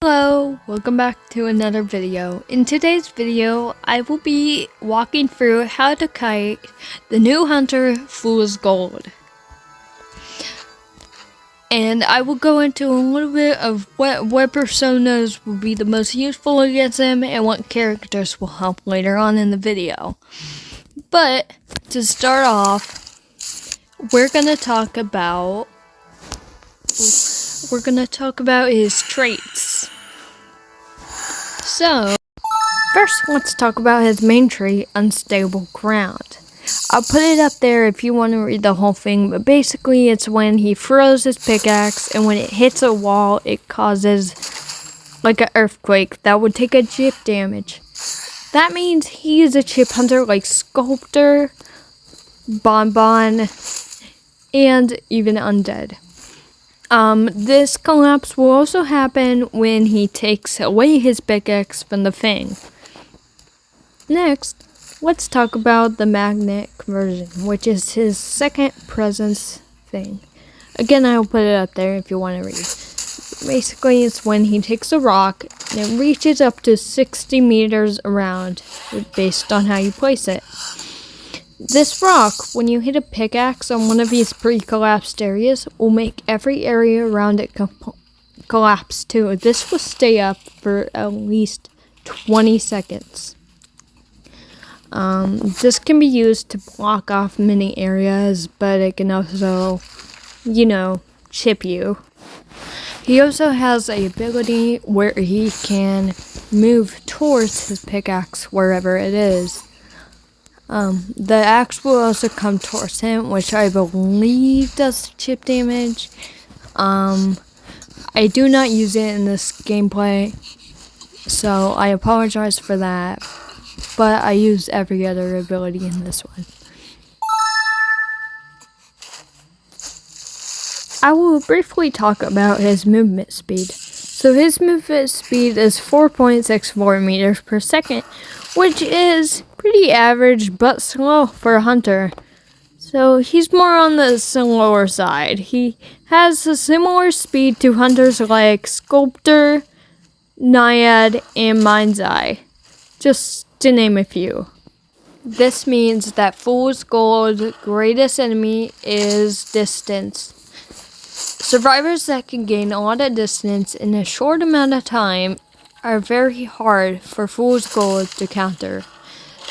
Hello, welcome back to another video. In today's video, I will be walking through how to kite the new hunter Fool's Gold. And I will go into a little bit of what personas will be the most useful against him and what characters will help later on in the video. But to start off, we're gonna talk about his traits. So, first let's talk about his main trait, unstable ground. I'll put it up there if you want to read the whole thing, but basically it's when he throws his pickaxe and when it hits a wall, it causes like an earthquake that would take a chip damage. That means he is a chip hunter like Sculptor, Bonbon, and even Undead. This collapse will also happen when he takes away his pickaxe from the fang. Next, let's talk about the magnet conversion, which is his second presence thing. Again, I'll put it up there if you want to read. Basically, it's when he takes a rock and it reaches up to 60 meters around, based on how you place it. This rock, when you hit a pickaxe on one of these pre-collapsed areas, will make every area around it collapse too. This will stay up for at least 20 seconds. This can be used to block off many areas, but it can also, chip you. He also has an ability where he can move towards his pickaxe wherever it is. The axe will also come towards him, which I believe does chip damage. I do not use it in this gameplay, so I apologize for that, but I use every other ability in this one. I will briefly talk about his movement speed. So his movement speed is 4.64 meters per second, which is pretty average but slow for a hunter. So he's more on the slower side. He has a similar speed to hunters like Sculptor, Naiad, and Mind's Eye, just to name a few. This means that Fool's Gold's greatest enemy is distance. Survivors that can gain a lot of distance in a short amount of time are very hard for Fool's Gold to counter,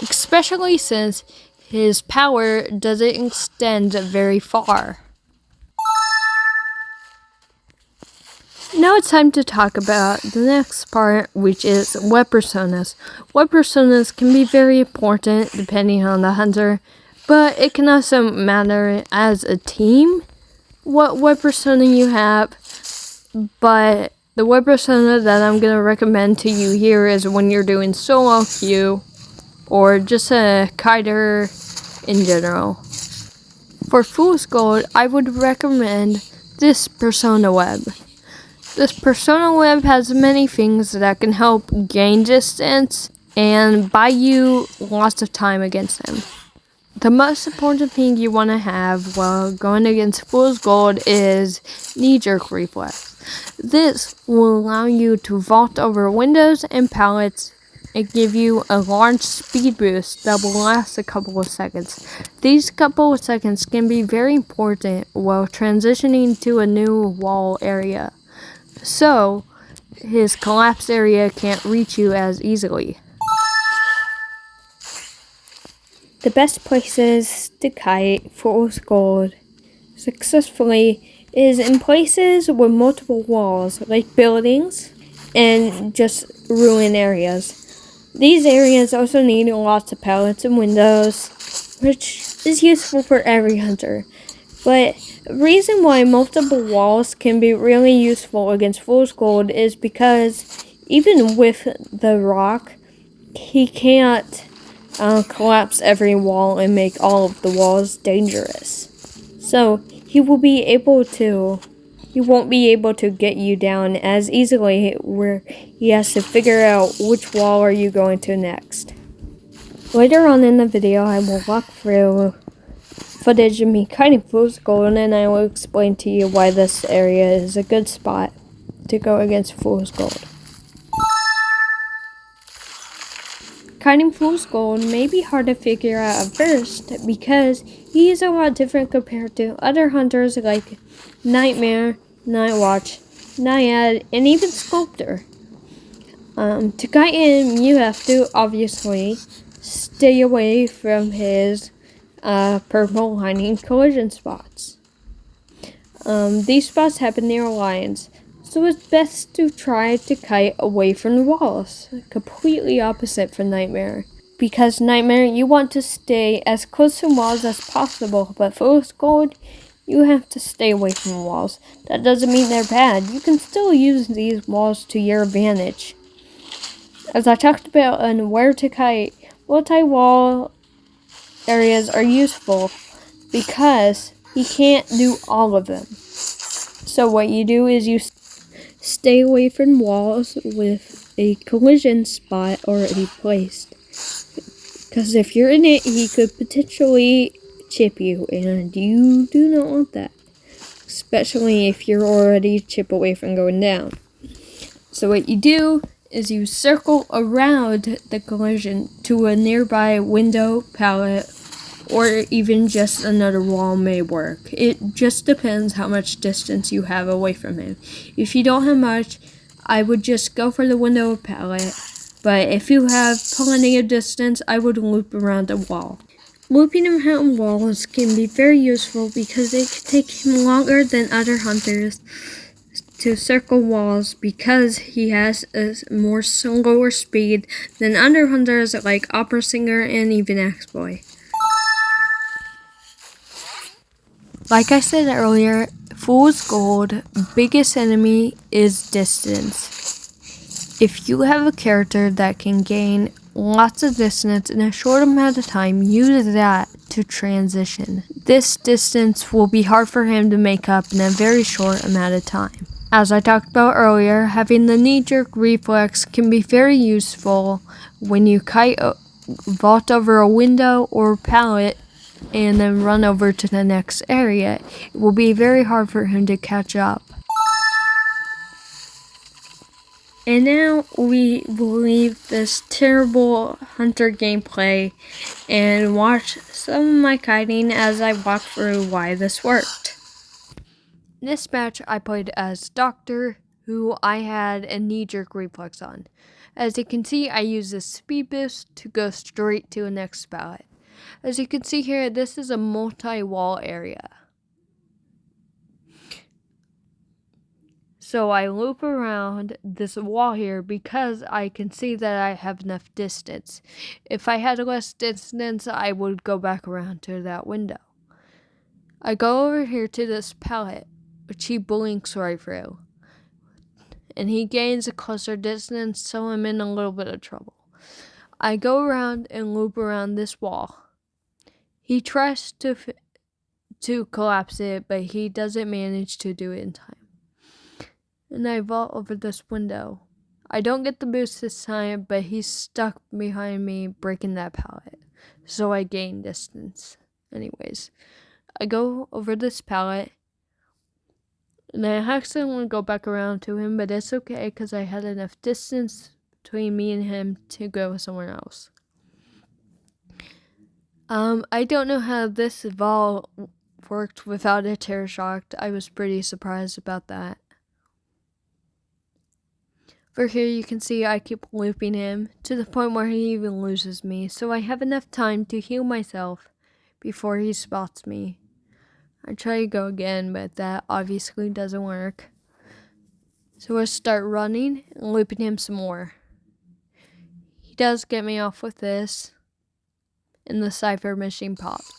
especially since his power doesn't extend very far. Now it's time to talk about the next part, which is web personas. Web personas can be very important depending on the hunter, but it can also matter as a team what web persona you have. But the web persona that I'm going to recommend to you here is when you're doing solo queue or just a kiter in general. For Fool's Gold, I would recommend this persona web. This persona web has many things that can help gain distance and buy you lots of time against him. The most important thing you want to have while going against Fool's Gold is knee-jerk reflex. This will allow you to vault over windows and pallets and give you a large speed boost that will last a couple of seconds. These couple of seconds can be very important while transitioning to a new wall area, so his collapsed area can't reach you as easily. The best places to kite Fool's Gold successfully is in places with multiple walls, like buildings and just ruined areas. These areas also need lots of pallets and windows, which is useful for every hunter. But the reason why multiple walls can be really useful against Fool's Gold is because even with the rock, he can't collapse every wall and make all of the walls dangerous. So he won't be able to get you down as easily, where he has to figure out which wall are you going to next. Later on in the video, I will walk through footage of me kiting Fool's Gold, and I will explain to you why this area is a good spot to go against Fool's Gold. kiting Fool's Gold may be hard to figure out at first because he is a lot different compared to other hunters like Nightmare, Nightwatch, Naiad, and even Sculptor. To kite him, you have to obviously stay away from his purple lining collision spots. These spots happen near lines, so it's best to try to kite away from the walls, completely opposite from Nightmare. Because Nightmare, you want to stay as close to walls as possible, but Fool's Gold, you have to stay away from walls. That doesn't mean they're bad. You can still use these walls to your advantage. As I talked about on where to kite, multi-wall areas are useful because he can't do all of them. So what you do is you stay away from walls with a collision spot already placed. Because if you're in it, he could potentially chip you, and you do not want that. Especially if you're already chip away from going down. So what you do is you circle around the collision to a nearby window, pallet, or even just another wall may work. It just depends how much distance you have away from him. If you don't have much, I would just go for the window or pallet. But if you have plenty of distance, I would loop around a wall. Looping around walls can be very useful because it can take him longer than other hunters to circle walls because he has a more slower speed than other hunters like Opera Singer and even X-Boy. Like I said earlier, Fool's Gold biggest enemy is distance. If you have a character that can gain lots of distance in a short amount of time, use that to transition. This distance will be hard for him to make up in a very short amount of time. As I talked about earlier, having the knee-jerk reflex can be very useful when you kite vault over a window or pallet and then run over to the next area. It will be very hard for him to catch up. And now we will leave this terrible hunter gameplay and watch some of my kiting as I walk through why this worked. In this match, I played as Doctor, who I had a knee-jerk reflex on. As you can see, I use this speed boost to go straight to the next pallet. As you can see here, this is a multi-wall area. So I loop around this wall here because I can see that I have enough distance. If I had less distance, I would go back around to that window. I go over here to this pallet, which he blinks right through. And he gains a closer distance, so I'm in a little bit of trouble. I go around and loop around this wall. He tries to collapse it, but he doesn't manage to do it in time. And I vault over this window. I don't get the boost this time, but he's stuck behind me, breaking that pallet. So I gain distance. Anyways, I go over this pallet, and I accidentally go back around to him, but it's okay because I had enough distance between me and him to go somewhere else. I don't know how this vault worked without a terror shock. I was pretty surprised about that. For here you can see I keep looping him to the point where he even loses me, so I have enough time to heal myself before he spots me. I try to go again, but that obviously doesn't work. So I start running and looping him some more. He does get me off with this, and the cipher machine pops.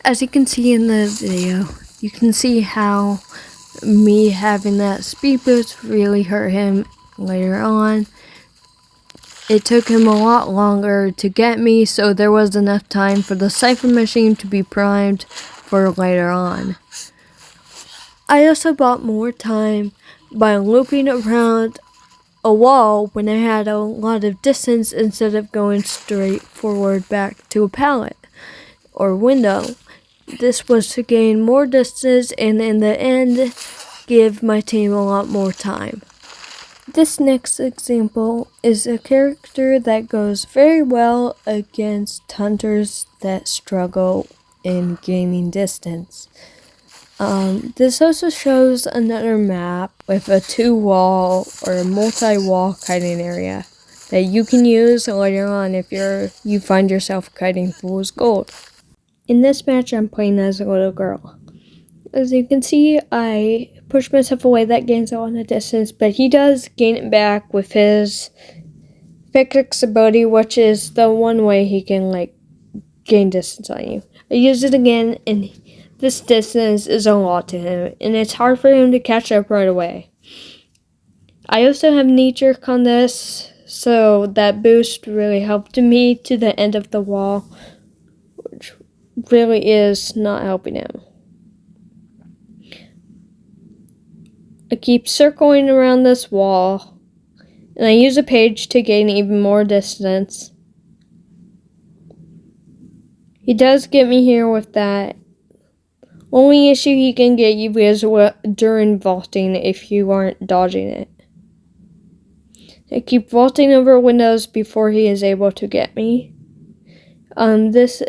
As you can see in the video, you can see how me having that speed boost really hurt him later on. It took him a lot longer to get me, so there was enough time for the cipher machine to be primed for later on. I also bought more time by looping around a wall when I had a lot of distance instead of going straight forward back to a pallet or window. This was to gain more distance and in the end give my team a lot more time. This next example is a character that goes very well against hunters that struggle in gaining distance. This also shows another map with a 2-wall or a multi-wall kiting area that you can use later on if you find yourself kiting fool's gold. In this match, I'm playing as a little girl. As you can see, I push myself away. That gains a lot of distance, but he does gain it back with his pickaxe ability, which is the one way he can gain distance on you. I use it again, and this distance is a lot to him, and it's hard for him to catch up right away. I also have knee jerk on this, so that boost really helped me to the end of the wall, which really is not helping him. I keep circling around this wall, and I use a page to gain even more distance. He does get me here with that. Only issue he can get you is during vaulting if you aren't dodging it. I keep vaulting over windows before he is able to get me. This,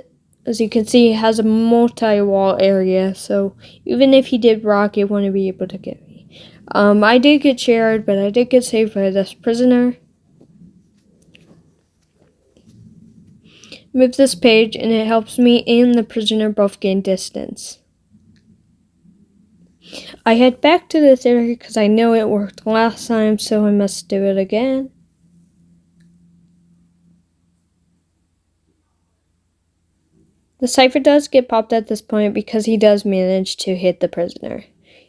as you can see, has a multi-wall area, so even if he did rock, he wouldn't be able to get me. I did get shared, but I did get saved by this prisoner. Move this page, and it helps me and the prisoner both gain distance. I head back to this area because I know it worked last time, so I must do it again. The cipher does get popped at this point because he does manage to hit the prisoner.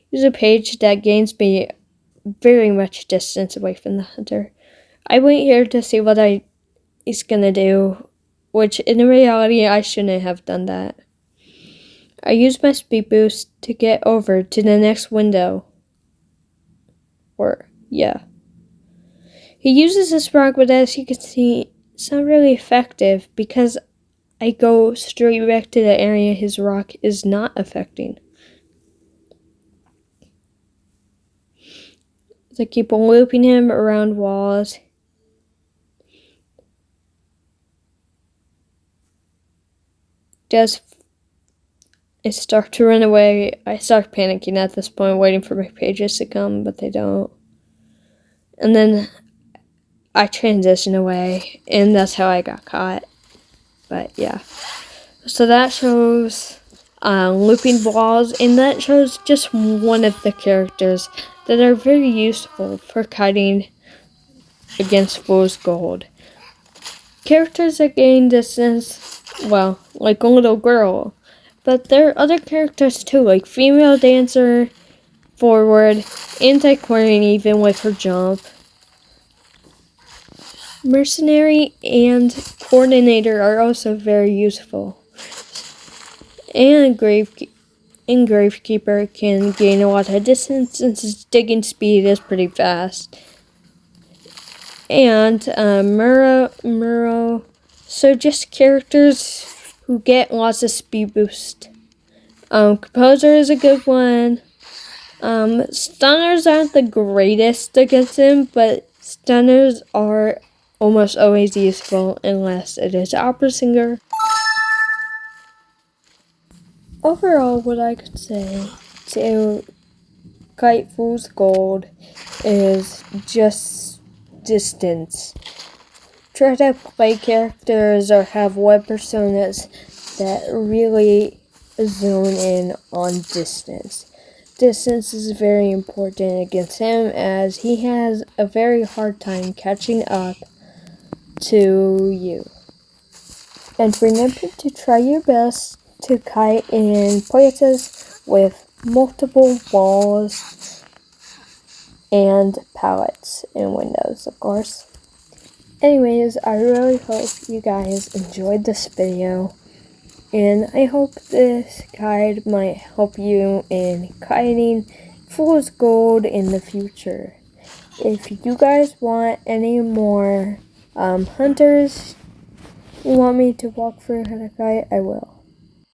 Use a page that gains me very much distance away from the hunter. I wait here to see what he's gonna do, which in reality I shouldn't have done that. I use my speed boost to get over to the next window. He uses this rock, but as you can see, it's not really effective because I go straight back to the area his rock is not affecting. So I keep looping him around walls. I start to run away. I start panicking at this point, waiting for my pages to come, but they don't. And then I transition away, and that's how I got caught. But yeah. So that shows looping walls, and that shows just one of the characters that are very useful for kiting against fool's gold. Characters that gain distance, well, like a little girl. But there are other characters too, like female dancer, forward, anti-querying even with her jump. Mercenary and coordinator are also very useful. And Gravekeeper can gain a lot of distance since his digging speed is pretty fast. And Muro. So just characters who get lots of speed boost. Composer is a good one. Stunners aren't the greatest against him, but stunners are almost always useful unless it is opera singer. Overall, what I could say to Kite Fool's Gold is just distance. Try to play characters or have web personas that really zone in on distance. Distance is very important against him as he has a very hard time catching up to you. And remember to try your best to kite in places with multiple walls and pallets and windows, of course. Anyways, I really hope you guys enjoyed this video, and I hope this guide might help you in kiting fool's gold in the future. If you guys want any more hunters you want me to walk through how to kite, I will.